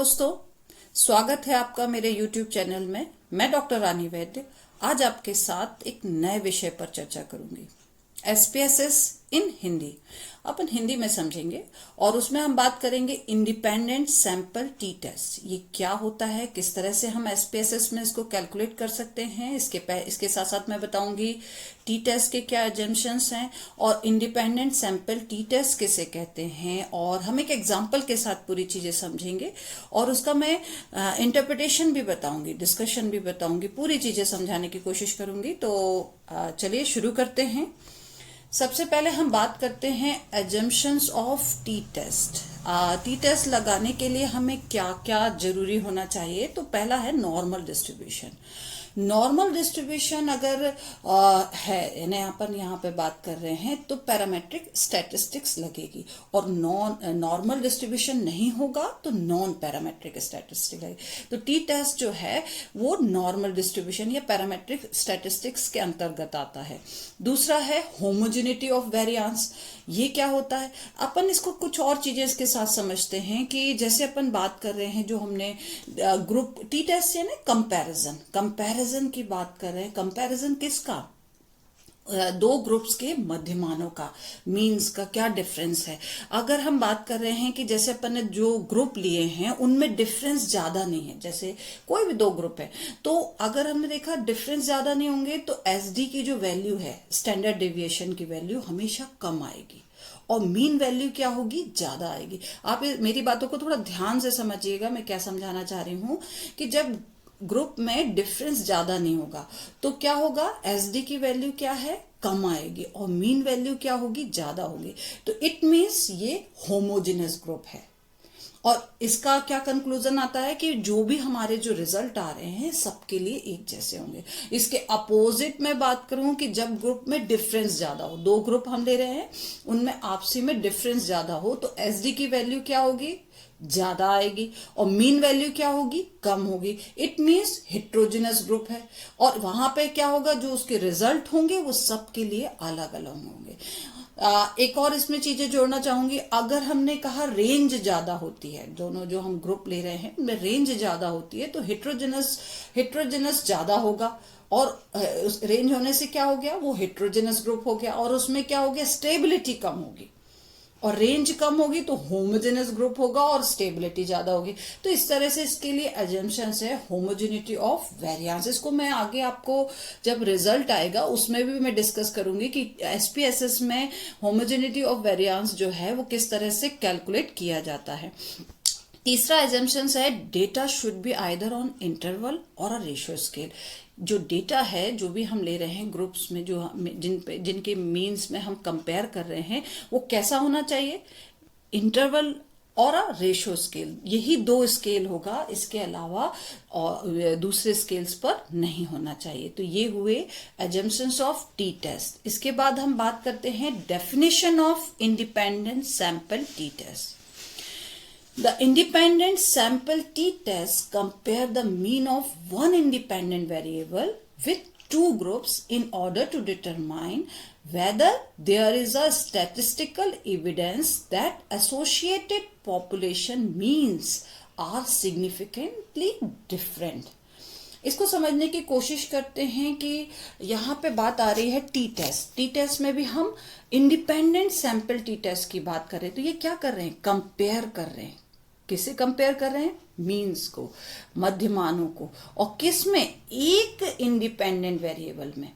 दोस्तों, स्वागत है आपका मेरे YouTube चैनल में। मैं डॉक्टर रानी वैद्य आज आपके साथ एक नए विषय पर चर्चा करूंगी। SPSS इन हिंदी अपन हिंदी में समझेंगे और उसमें हम बात करेंगे इंडिपेंडेंट सैंपल टी टेस्ट। ये क्या होता है, किस तरह से हम SPSS में इसको कैलकुलेट कर सकते हैं। इसके साथ साथ मैं बताऊंगी टी टेस्ट के क्या एजम्पशंस हैं और इंडिपेंडेंट सैंपल टी टेस्ट किसे कहते हैं, और हम एक एग्जांपल के साथ पूरी चीजें समझेंगे और उसका मैं इंटरप्रिटेशन भी बताऊंगी, डिस्कशन भी बताऊंगी, पूरी चीजें समझाने की कोशिश करूंगी। तो चलिए शुरू करते हैं। सबसे पहले हम बात करते हैं assumptions of t test. T test लगाने के लिए हमें क्या क्या जरूरी होना चाहिए। तो पहला है नॉर्मल डिस्ट्रीब्यूशन। नॉर्मल डिस्ट्रीब्यूशन अगर है, अपन यहाँ पे बात कर रहे हैं तो पैरामेट्रिक स्टैटिस्टिक्स लगेगी, और नॉर्मल डिस्ट्रीब्यूशन नहीं होगा तो नॉन पैरामेट्रिक स्टैटिस्टिक्स लगेगी। तो टी टेस्ट जो है वो नॉर्मल डिस्ट्रीब्यूशन या पैरामेट्रिक स्टैटिस्टिक्स के अंतर्गत आता है। दूसरा है होमोजेनिटी ऑफ वेरिएंस। ये क्या होता है, अपन इसको कुछ और चीजें इसके साथ समझते हैं कि जैसे अपन बात कर रहे हैं जो हमने ग्रुप टी टेस्ट से ना कंपैरिजन की बात कर रहे हैं। कंपैरिजन किसका? दो ग्रुप्स के मध्यमानों का, मीन्स का क्या डिफरेंस है। अगर हम बात कर रहे हैं कि जैसे अपन ने जो ग्रुप लिए हैं उनमें डिफरेंस ज्यादा नहीं है, जैसे कोई भी दो ग्रुप है, तो अगर हमने देखा डिफरेंस ज्यादा नहीं होंगे तो एसडी की जो वैल्यू है, स्टैंडर्ड डेविएशन की वैल्यू हमेशा कम आएगी और मीन वैल्यू क्या होगी, ज्यादा आएगी। आप मेरी बातों को थोड़ा ध्यान से समझिएगा, मैं क्या समझाना चाह रही हूं कि जब ग्रुप में डिफरेंस ज्यादा नहीं होगा तो क्या होगा, एसडी की वैल्यू क्या है, कम आएगी, और मीन वैल्यू क्या होगी, ज्यादा होगी। तो इट मीन्स ये होमोजेनस ग्रुप है। और इसका क्या कंक्लूजन आता है कि जो भी हमारे जो रिजल्ट आ रहे हैं सबके लिए एक जैसे होंगे। इसके अपोजिट में बात करूं कि जब ग्रुप में डिफरेंस ज्यादा हो, दो ग्रुप हम ले रहे हैं उनमें आपसी में डिफरेंस ज्यादा हो, तो एसडी की वैल्यू क्या होगी, ज्यादा आएगी, और मीन वैल्यू क्या होगी, कम होगी। इट मीन्स हेट्रोजेनस ग्रुप है। और वहां पे क्या होगा, जो उसके रिजल्ट होंगे वो सबके लिए अलग अलग होंगे। एक और इसमें चीजें जोड़ना चाहूंगी। अगर हमने कहा रेंज ज्यादा होती है, दोनों जो हम ग्रुप ले रहे हैं उनमें रेंज ज्यादा होती है, तो हेट्रोजेनस ज्यादा होगा, और उस रेंज होने से क्या हो गया, वो हेट्रोजेनस ग्रुप हो गया, और उसमें क्या हो गया, स्टेबिलिटी कम होगी, और रेंज कम होगी तो होमोजेनस ग्रुप होगा और स्टेबिलिटी ज्यादा होगी। तो इस तरह से इसके लिए एजम्पशंस है होमोजेनिटी ऑफ वेरिएंस। इसको मैं आगे आपको जब रिजल्ट आएगा उसमें भी मैं डिस्कस करूंगी कि एसपीएसएस में होमोजेनिटी ऑफ वेरिएंस जो है वो किस तरह से कैलकुलेट किया जाता है। तीसरा एजम्पशंस है data should be either on interval और अ रेशियो स्केल। जो डेटा है जो भी हम ले रहे हैं ग्रुप्स में, जो जिनके मीन्स में हम कंपेयर कर रहे हैं, वो कैसा होना चाहिए, इंटरवल और अ रेशियो स्केल। यही दो स्केल होगा, इसके अलावा और दूसरे स्केल्स पर नहीं होना चाहिए। तो ये हुए एजम्पशंस ऑफ टी टेस्ट। इसके बाद हम बात करते हैं definition of independent sample t test. The independent sample t-test compare the mean of one independent variable with two groups in order to determine whether there is a statistical evidence that associated population means are significantly different. इसको समझने की कोशिश करते हैं कि यहाँ पे बात आ रही है टी टेस्ट। टी टेस्ट में भी हम इंडिपेंडेंट सैंपल टी टेस्ट की बात कर रहे हैं। तो ये क्या कर रहे हैं, कंपेयर कर रहे हैं। किसे कंपेयर कर रहे हैं, मीन्स को, मध्यमानों को, और किस में, एक इंडिपेंडेंट वेरिएबल में।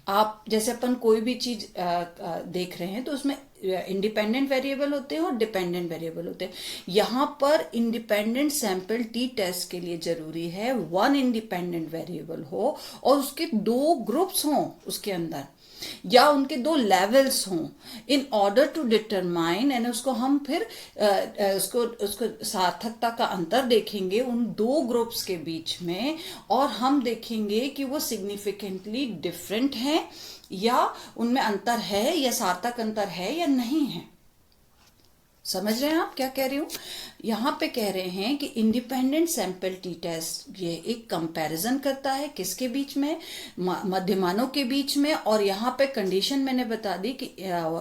आप जैसे अपन कोई भी चीज देख रहे हैं तो उसमें इंडिपेंडेंट वेरिएबल होते हैं और डिपेंडेंट वेरिएबल होते हैं। यहां पर इंडिपेंडेंट सैंपल टी टेस्ट के लिए जरूरी है वन इंडिपेंडेंट वेरिएबल हो और उसके दो ग्रुप्स हों उसके अंदर, या उनके दो लेवल्स हों, इन ऑर्डर टू डिटरमाइन। यानी उसको हम फिर उसको सार्थकता का अंतर देखेंगे उन दो ग्रुप्स के बीच में, और हम देखेंगे कि वो सिग्निफिकेंटली डिफरेंट हैं या उनमें अंतर है, या सार्थक अंतर है या नहीं है। समझ रहे हैं आप क्या कह रही हूँ? यहाँ पे कह रहे हैं कि इंडिपेंडेंट सैंपल टी टेस्ट ये एक कंपैरिजन करता है किसके बीच में, मध्यमानों के बीच में। और यहाँ पे कंडीशन मैंने बता दी कि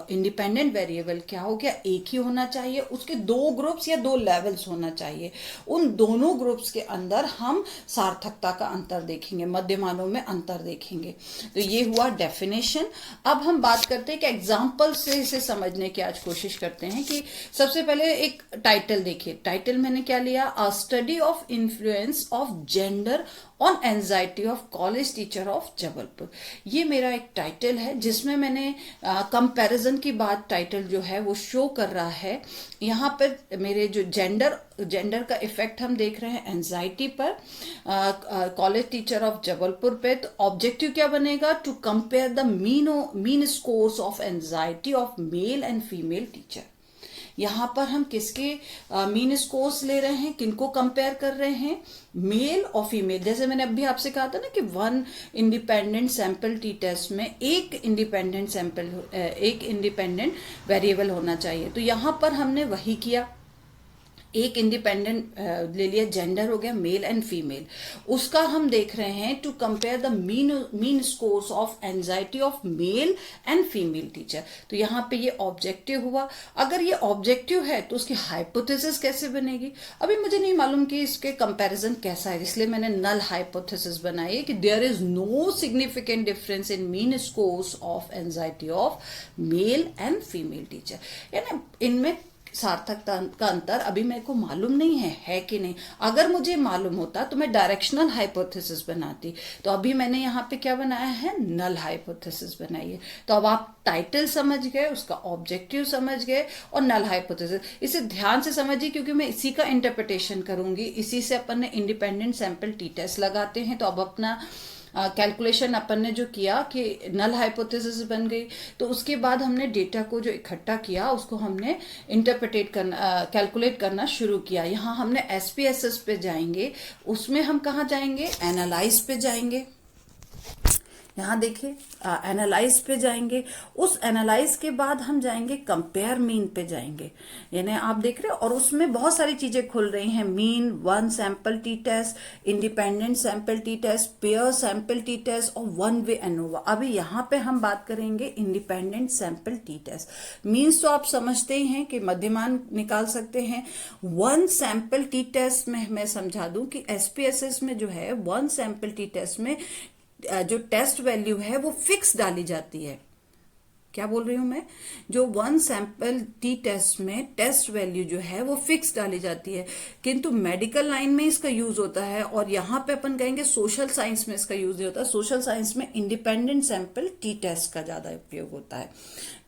इंडिपेंडेंट वेरिएबल क्या हो गया, एक ही होना चाहिए, उसके दो ग्रुप्स या दो लेवल्स होना चाहिए। उन दोनों ग्रुप्स के अंदर हम सार्थकता का अंतर देखेंगे, मध्यमानों में अंतर देखेंगे। तो ये हुआ डेफिनेशन। अब हम बात करते हैं कि एग्जाम्पल से इसे समझने की आज कोशिश करते हैं। कि सबसे पहले एक टाइटल देखिए, टाइटल मैंने क्या लिया, अ study of influence of gender on anxiety of college teacher of Jabalpur. ये मेरा एक टाइटल है जिसमें मैंने कंपैरिजन की बात, टाइटल जो है वो शो कर रहा है। यहाँ पर मेरे जो जेंडर का इफेक्ट हम देख रहे हैं एंजाइटी पर, कॉलेज टीचर ऑफ जबलपुर पे। तो ऑब्जेक्टिव क्या बनेगा, to compare the mean scores of anxiety of male and female teacher. यहाँ पर हम किसके मीन स्कोर्स ले रहे हैं, किनको कंपेयर कर रहे हैं, मेल और फीमेल। जैसे मैंने अभी आपसे कहा था ना कि one independent sample t test में एक इंडिपेंडेंट वेरिएबल होना चाहिए। तो यहाँ पर हमने वही किया, एक इंडिपेंडेंट ले लिया, जेंडर हो गया मेल एंड फीमेल। उसका हम देख रहे हैं to compare the mean scores of anxiety of male and female teacher. तो यहाँ पे ये ऑब्जेक्टिव हुआ। अगर ये ऑब्जेक्टिव है तो उसकी हाइपोथेसिस कैसे बनेगी, अभी मुझे नहीं मालूम कि इसके कंपैरिजन कैसा है, इसलिए मैंने नल हाइपोथेसिस बनाई है कि there is no significant difference in mean scores of anxiety of male and female teacher. यानी इनमें सार्थकता का अंतर अभी मेरे को मालूम नहीं है कि नहीं। अगर मुझे मालूम होता तो मैं डायरेक्शनल हाइपोथेसिस बनाती। तो अभी मैंने यहाँ पे क्या बनाया है, नल हाइपोथेसिस बनाई है। तो अब आप टाइटल समझ गए, उसका ऑब्जेक्टिव समझ गए और नल हाइपोथेसिस। इसे ध्यान से समझिए क्योंकि मैं इसी का इंटरप्रिटेशन करूंगी। इसी से अपन ने इंडिपेंडेंट सैंपल टी टेस्ट लगाते हैं। तो अब अपना कैलकुलेशन अपन ने जो किया कि नल हाइपोथेसिस बन गई, तो उसके बाद हमने डेटा को जो इकट्ठा किया उसको हमने इंटरप्रेटेट करना, कैलकुलेट करना शुरू किया। यहाँ हमने एसपीएसएस पे जाएंगे, उसमें हम कहाँ जाएंगे, एनालाइज पे जाएंगे। यहाँ देखिए एनालाइज पे जाएंगे, उस एनालाइज के बाद हम जाएंगे कंपेयर मीन पे जाएंगे। यानी आप देख रहे हो, और उसमें बहुत सारी चीजें खुल रही हैं, mean, one sample t test, independent sample t test, pair sample t test और वन वे एनोवा। अभी यहाँ पे हम बात करेंगे independent sample t test. Means तो आप समझते ही हैं कि मध्यमान निकाल सकते हैं। वन सैंपल टी टेस्ट में मैं समझा दूं कि एसपीएसएस में जो है वन सैंपल टी टेस्ट में जो टेस्ट वैल्यू है वो फिक्स डाली जाती है। क्या बोल रही हूं मैं, जो वन सैंपल टी टेस्ट में टेस्ट वैल्यू जो है वो फिक्स डाली जाती है, किंतु मेडिकल लाइन में इसका यूज होता है और यहाँ पे अपन कहेंगे सोशल साइंस में इसका यूज नहीं होता। सोशल साइंस में इंडिपेंडेंट सैंपल टी टेस्ट का ज्यादा उपयोग होता है।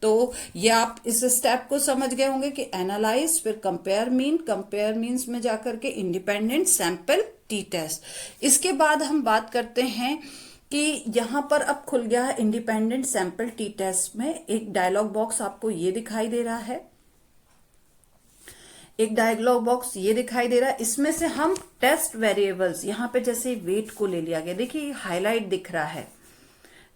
तो ये आप इस स्टेप को समझ गए होंगे कि एनालाइज, फिर कंपेयर मीन, कंपेयर मीन्स में जाकर के इंडिपेंडेंट सैंपल टी टेस्ट। इसके बाद हम बात करते हैं कि यहां पर अब खुल गया है इंडिपेंडेंट सैंपल टी टेस्ट में एक डायलॉग बॉक्स आपको ये दिखाई दे रहा है, एक डायलॉग बॉक्स ये दिखाई दे रहा है। इसमें से हम टेस्ट वेरिएबल्स, यहां पे जैसे वेट को ले लिया गया, देखिए हाईलाइट दिख रहा है,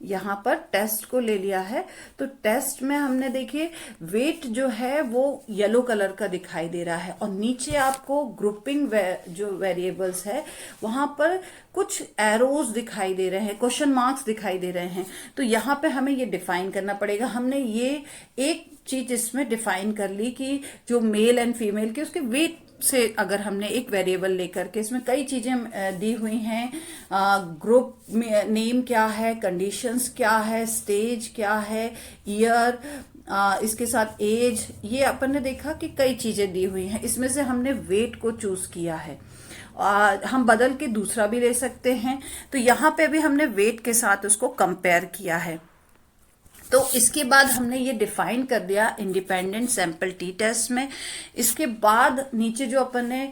यहाँ पर टेस्ट को ले लिया है। तो टेस्ट में हमने देखिए वेट जो है वो येलो कलर का दिखाई दे रहा है और नीचे आपको ग्रुपिंग जो वेरिएबल्स है वहां पर कुछ एरोज दिखाई दे रहे हैं, क्वेश्चन मार्क्स दिखाई दे रहे हैं। तो यहाँ पे हमें ये डिफाइन करना पड़ेगा। हमने ये एक चीज इसमें डिफाइन कर ली कि जो मेल एंड फीमेल के उसके वेट से अगर हमने एक वेरिएबल लेकर के, इसमें कई चीजें दी हुई हैं, ग्रुप नेम क्या है, कंडीशंस क्या है, स्टेज क्या है, ईयर, इसके साथ एज, ये अपन ने देखा कि कई चीजें दी हुई हैं। इसमें से हमने वेट को चूज किया है। हम बदल के दूसरा भी ले सकते हैं। तो यहाँ पे भी हमने वेट के साथ उसको कंपेयर किया है। तो इसके बाद हमने ये डिफाइन कर दिया इंडिपेंडेंट सैंपल टी टेस्ट में। इसके बाद नीचे जो अपन ने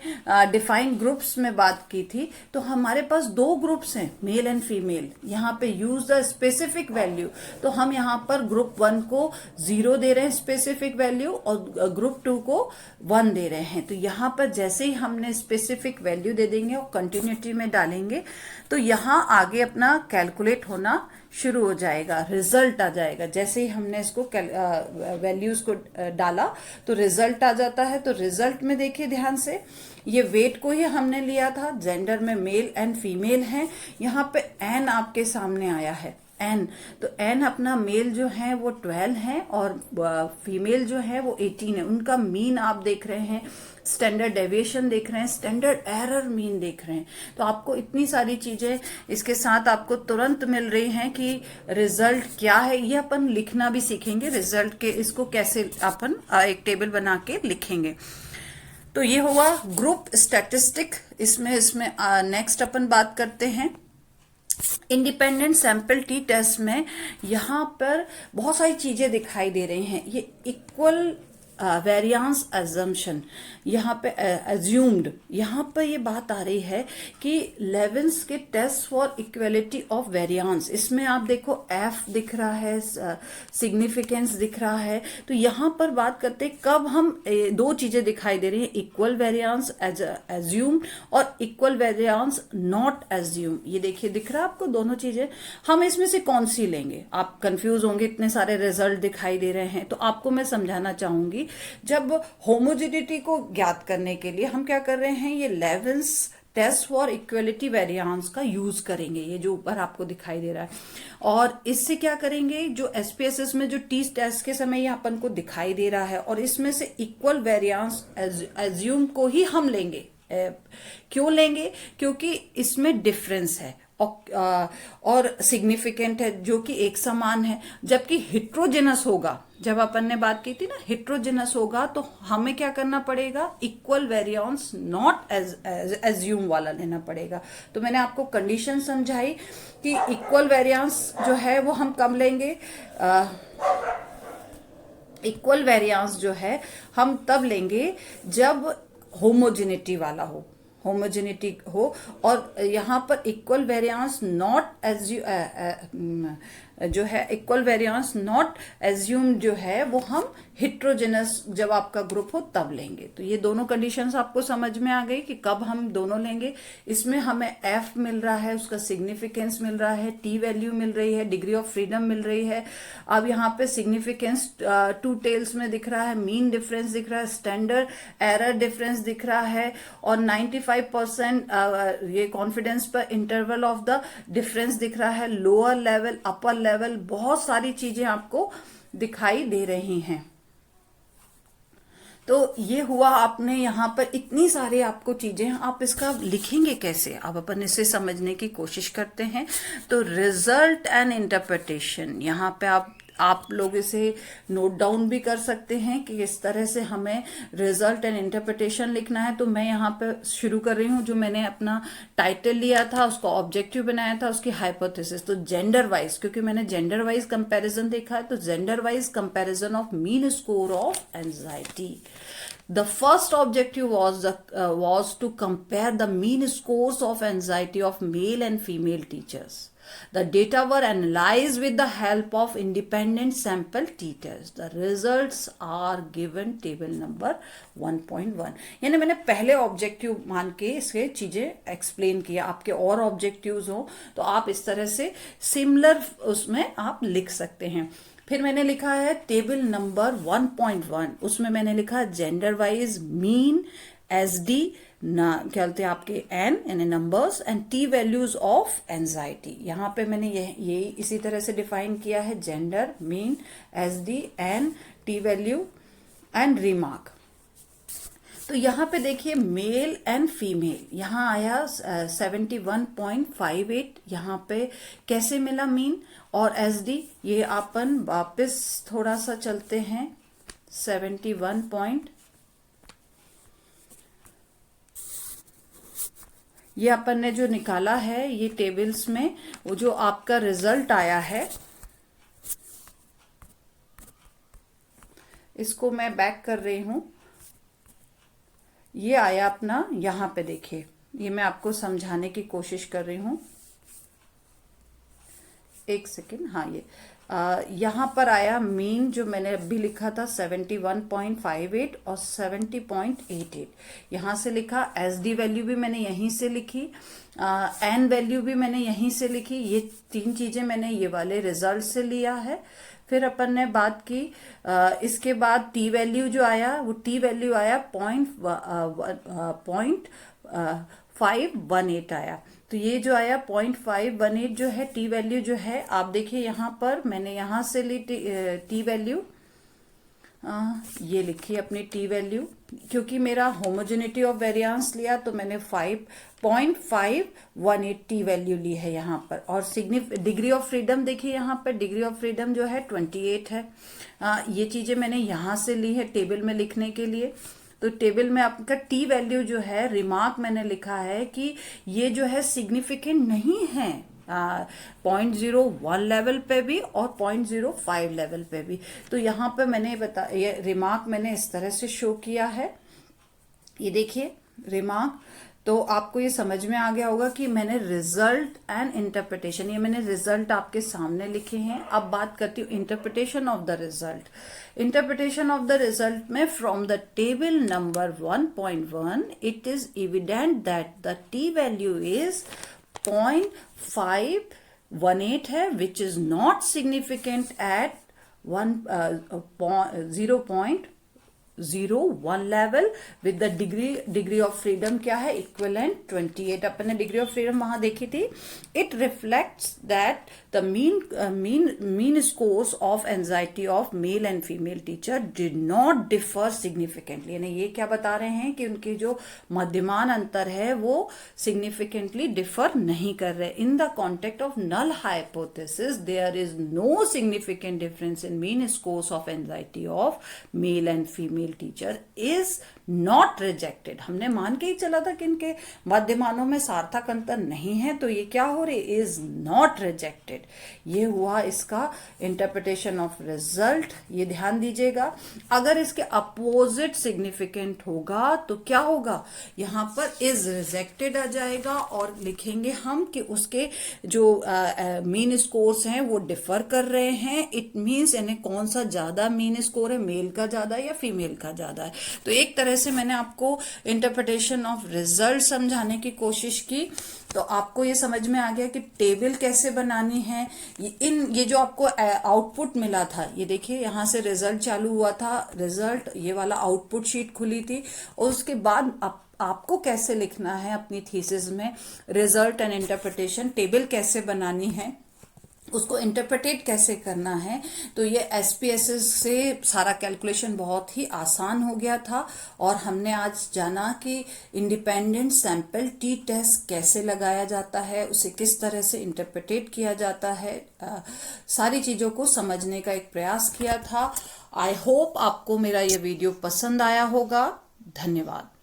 डिफाइन ग्रुप्स में बात की थी, तो हमारे पास दो ग्रुप्स हैं, मेल एंड फीमेल। यहाँ पे यूज द स्पेसिफिक वैल्यू, तो हम यहाँ पर ग्रुप 1 को 0 दे रहे हैं स्पेसिफिक वैल्यू और ग्रुप 2 को 1 दे रहे हैं। तो यहाँ पर जैसे ही हमने स्पेसिफिक वैल्यू दे देंगे और कंटिन्यूटी में डालेंगे तो यहाँ आगे अपना कैलकुलेट होना शुरू हो जाएगा, रिजल्ट आ जाएगा। जैसे ही हमने इसको वैल्यूज को डाला तो रिजल्ट आ जाता है। तो रिजल्ट में देखिए ध्यान से, ये वेट को ही हमने लिया था, जेंडर में मेल एंड फीमेल हैं। यहाँ पे एन आपके सामने आया है, एन। तो एन अपना मेल जो है वो 12 है और फीमेल जो है वो 18 है। उनका मीन आप देख रहे हैं, स्टैंडर्ड डेविएशन देख रहे हैं, स्टैंडर्ड एरर मीन देख रहे हैं। तो आपको इतनी सारी चीजें इसके साथ आपको तुरंत मिल रही हैं कि रिजल्ट क्या है। ये अपन लिखना भी सीखेंगे, रिजल्ट के इसको कैसे अपन एक टेबल बना के लिखेंगे। तो ये हुआ ग्रुप स्टैटिस्टिक। इसमें नेक्स्ट अपन बात करते हैं इंडिपेंडेंट सैंपल टी टेस्ट में। यहाँ पर बहुत सारी चीजें दिखाई दे रही हैं। ये इक्वल वेरियांस अजम्पशन, यहाँ पे अज्यूम्ड, यहाँ पर ये बात आ रही है कि लेवेंस के test for equality of variance. इसमें आप देखो एफ दिख रहा है, सिग्निफिकेंस दिख रहा है। तो यहाँ पर बात करते हैं कब हम दो चीजें दिखाई दे रही है, इक्वल वेरियांस एज्यूम और इक्वल वेरियांस नॉट एज्यूम। ये देखिए दिख रहा है आपको दोनों चीजें। हम इसमें से कौन सी लेंगे? आप कंफ्यूज होंगे, इतने सारे रिजल्ट दिखाई दे रहे हैं। तो आपको मैं समझाना चाहूंगी, जब होमोजेनिटी को ज्ञात करने के लिए हम क्या कर रहे हैं, ये लेवेंस टेस्ट फॉर इक्वलिटी वेरियांस का यूज करेंगे, ये जो ऊपर आपको दिखाई दे रहा है। और इससे क्या करेंगे, जो एसपीएसएस में जो टी टेस्ट के समय ये अपन को दिखाई दे रहा है, और इसमें से इक्वल वेरियांस एज्यूम को ही हम लेंगे। क्यों लेंगे? क्योंकि इसमें डिफरेंस है और सिग्निफिकेंट है, जो कि एक समान है। जबकि हिट्रोजेनस होगा, जब अपन ने बात की थी ना, हिट्रोजेनस होगा तो हमें क्या करना पड़ेगा, इक्वल वेरियांस नॉट एज्यूम वाला लेना पड़ेगा। तो मैंने आपको कंडीशन समझाई कि इक्वल वेरियांस जो है वो हम कब लेंगे, इक्वल वेरियांस जो है हम तब लेंगे जब होमोजेनिटी वाला हो, होमोजेनिटी हो। और यहाँ पर इक्वल वेरियांस नॉट जो है, इक्वल वेरियांस नॉट एज्यूम जो है वो हम हिट्रोजेनस जब आपका ग्रुप हो तब लेंगे। तो ये दोनों कंडीशंस आपको समझ में आ गई कि कब हम दोनों लेंगे। इसमें हमें एफ मिल रहा है, उसका सिग्निफिकेंस मिल रहा है, टी वैल्यू मिल रही है, डिग्री ऑफ फ्रीडम मिल रही है। अब यहाँ पे सिग्निफिकेंस टू टेल्स में दिख रहा है, मीन डिफरेंस दिख रहा है, स्टैंडर्ड एरर डिफरेंस दिख रहा है, और 95% ये कॉन्फिडेंस पर इंटरवल ऑफ द डिफरेंस दिख रहा है, लोअर लेवल, अपर लेवल, बहुत सारी चीजें आपको दिखाई दे रही हैं। तो ये हुआ, आपने यहाँ पर इतनी सारी आपको चीजें, आप इसका लिखेंगे कैसे, अब अपन इसे समझने की कोशिश करते हैं। तो रिजल्ट एंड इंटरप्रिटेशन, यहाँ पे आप लोग इसे नोट डाउन भी कर सकते हैं कि इस तरह से हमें रिजल्ट एंड इंटरप्रिटेशन लिखना है। तो मैं यहाँ पे शुरू कर रही हूँ, जो मैंने अपना टाइटल लिया था, उसका ऑब्जेक्टिव बनाया था, उसकी हाइपोथेसिस। तो जेंडर वाइज, क्योंकि मैंने जेंडर वाइज कंपैरिजन देखा है, तो gender wise comparison of mean score of anxiety. The first objective was to compare the mean scores of anxiety of male and female teachers. The data were analyzed with the help of independent sample teachers. The results are given table number 1.1. यानी मैंने पहले objective मान के इसके चीजें explain किया। आपके और ऑब्जेक्टिव्स हो तो आप इस तरह से सिमिलर उसमें आप लिख सकते हैं। फिर मैंने लिखा है टेबल नंबर 1.1, उसमें मैंने लिखा जेंडर वाइज मीन, एसडी ना क्या बोलते हैं आपके एन यानी numbers, and T values of anxiety. यहाँ पे मैंने ये इसी तरह से डिफाइन किया है, gender, mean, SD, N, t value and remark. तो यहाँ पे देखिए मेल एंड फीमेल, यहाँ आया 71.58। यहाँ पे कैसे मिला मीन और एसडी, ये अपन वापस थोड़ा सा चलते हैं 71 ये अपन ने जो निकाला है ये टेबल्स में, वो जो आपका रिजल्ट आया है, इसको मैं बैक कर रही हूं। ये आया अपना, यहाँ पे देखिए, ये मैं आपको समझाने की कोशिश कर रही हूं। एक सेकेंड, हाँ ये यहाँ पर आया मीन जो मैंने अभी लिखा था 71.58 और 70.88, यहाँ से लिखा। एस डी वैल्यू भी मैंने यहीं से लिखी, एन वैल्यू भी मैंने यहीं से लिखी। ये 3 चीजें मैंने ये वाले रिजल्ट से लिया है। फिर अपन ने बात की, इसके बाद टी वैल्यू जो आया वो टी वैल्यू आया 0.518 आया। तो ये जो आया 0.518 जो है टी वैल्यू जो है, आप देखिए यहाँ पर मैंने यहाँ से ली टी वैल्यू, ये लिखी अपनी टी वैल्यू। क्योंकि मेरा होमोजेनिटी ऑफ वेरिएंस लिया तो मैंने 5.518 टी वैल्यू ली है यहाँ पर। और डिग्री ऑफ फ्रीडम देखिए, यहाँ पर डिग्री ऑफ फ्रीडम जो है 28 है। ये चीजें मैंने यहाँ से ली है टेबल में लिखने के लिए। तो टेबल में आपका टी वैल्यू जो है, रिमार्क मैंने लिखा है कि ये जो है सिग्निफिकेंट नहीं है 0.01 लेवल पे भी और 0.05 लेवल पे भी। तो यहाँ पे मैंने ये रिमार्क मैंने इस तरह से शो किया है, ये देखिए रिमार्क। तो आपको ये समझ में आ गया होगा कि मैंने रिजल्ट एंड इंटरप्रिटेशन, ये मैंने रिजल्ट आपके सामने लिखे हैं। अब बात करती हूँ interpretation of the result. Interpretation of the result में from the table number 1.1 it is evident that the T value is 0.518 है, which is not significant at 0.01 level with the degree of freedom क्या है, equivalent 28। अपन ने degree of freedom वहां देखी थी। It reflects that the mean scores of anxiety of male and female teacher did not differ significantly. यानी ये क्या बता रहे हैं कि उनके जो मध्यमान अंतर है वो सिग्निफिकेंटली डिफर नहीं कर रहे। In the context of null hypothesis there is no significant difference in mean scores of anxiety of male and female teacher is not rejected. हमने मान के ही चला था कि इनके मध्यमानों में सार्थक अंतर नहीं है, तो ये क्या हो रही, इज नॉट रिजेक्टेड। ये हुआ इसका इंटरप्रिटेशन ऑफ रिजल्ट। ये ध्यान दीजिएगा, अगर इसके अपोजिट सिग्निफिकेंट होगा तो क्या होगा, यहां पर इज रिजेक्टेड आ जाएगा और लिखेंगे हम कि उसके जो मीन स्कोर्स हैं वो डिफर कर रहे हैं। इट मीन्स यानी कौन सा ज्यादा मीन स्कोर है, मेल का ज्यादा या फीमेल का ज्यादा है। तो एक तरह से मैंने आपको इंटरप्रिटेशन ऑफ रिजल्ट समझाने की कोशिश की। तो आपको ये समझ में आ गया कि टेबल कैसे बनानी है। ये जो आपको आउटपुट मिला था, ये देखिए यहाँ से रिजल्ट चालू हुआ था, रिजल्ट ये वाला आउटपुट शीट खुली थी और उसके बाद आपको कैसे लिखना है अपनी थीसिस में रिजल्ट एंड इंटरप्रिटेशन, टेबल कैसे बनानी है, उसको इंटरप्रेटेट कैसे करना है। तो ये एसपीएसएस से सारा कैलकुलेशन बहुत ही आसान हो गया था। और हमने आज जाना कि इंडिपेंडेंट सैंपल टी टेस्ट कैसे लगाया जाता है, उसे किस तरह से इंटरप्रेटेट किया जाता है, सारी चीजों को समझने का एक प्रयास किया था। आई होप आपको मेरा ये वीडियो पसंद आया होगा। धन्यवाद।